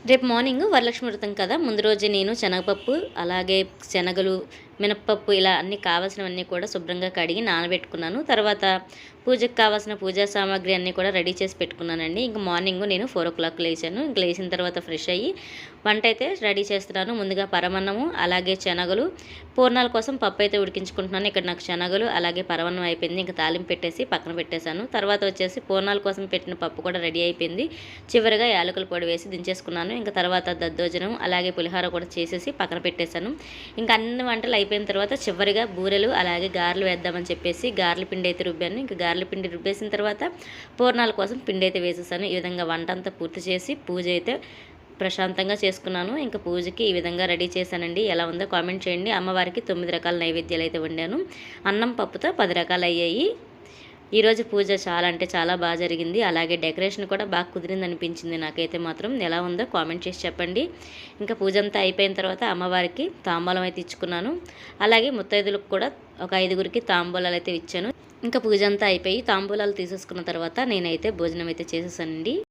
రేపు మార్నింగ్ వరలక్ష్మి వ్రతం కదా, ముందు రోజే నేను శనగపప్పు, అలాగే శనగలు, మినప్పప్పు ఇలా అన్నీ కావాల్సినవన్నీ కూడా శుభ్రంగా కడిగి నానబెట్టుకున్నాను. తర్వాత పూజకు కావాల్సిన పూజా సామాగ్రి అన్నీ కూడా రెడీ చేసి పెట్టుకున్నానండి. ఇంక మార్నింగ్ నేను 4:00 లేచాను. ఇంక లేచిన తర్వాత ఫ్రెష్ అయ్యి వంట అయితే రెడీ చేస్తున్నాను. ముందుగా పరమన్నము, అలాగే శనగలు, పూర్ణాల కోసం పప్పు అయితే ఉడికించుకుంటున్నాను. ఇక్కడ నాకు శనగలు అలాగే పరమన్నం అయిపోయింది. ఇంకా తాలింపు పెట్టేసి పక్కన పెట్టేశాను. తర్వాత వచ్చేసి పూర్ణాల కోసం పెట్టిన పప్పు కూడా రెడీ అయిపోయింది. చివరిగా యాలకుల పొడి వేసి దించేసుకున్నాను. ఇంకా తర్వాత దద్దోజనం అలాగే పులిహోర కూడా చేసేసి పక్కన పెట్టేశాను. ఇంకా అన్ని వంటలు అయిపోయిన తర్వాత చివరిగా బూరెలు అలాగే గారెలు వేద్దామని చెప్పేసి గారెల పిండి అయితే రుబ్బాను. ఇంకా గారెల పిండి రుబ్బేసిన తర్వాత పూర్ణాల కోసం పిండి అయితే వేసేసాను. ఈ విధంగా వంట అంతా పూర్తి చేసి పూజ అయితే ప్రశాంతంగా చేసుకున్నాను. ఇంకా పూజకి ఈ విధంగా రెడీ చేశానండి. ఎలా ఉందో కామెంట్ చేయండి. అమ్మవారికి 9 రకాల నైవేద్యాలు అయితే వండాను. అన్నం పప్పుతో 10 రకాలు అయ్యాయి. ఈరోజు పూజ చాలా అంటే చాలా బాగా జరిగింది. అలాగే డెకరేషన్ కూడా బాగా కుదిరింది అనిపించింది నాకైతే మాత్రం. ఎలా ఉందో కామెంట్ చేసి చెప్పండి. ఇంకా పూజ అంతా అయిపోయిన తర్వాత అమ్మవారికి తాంబూలం అయితే ఇచ్చుకున్నాను. అలాగే ముత్తైదులకు కూడా ఒక 5గురికి తాంబూలాలు అయితే ఇచ్చాను. ఇంకా పూజ అంతా అయిపోయి తాంబూలాలు తీసేసుకున్న తర్వాత నేనైతే భోజనం అయితే చేసేసానండి.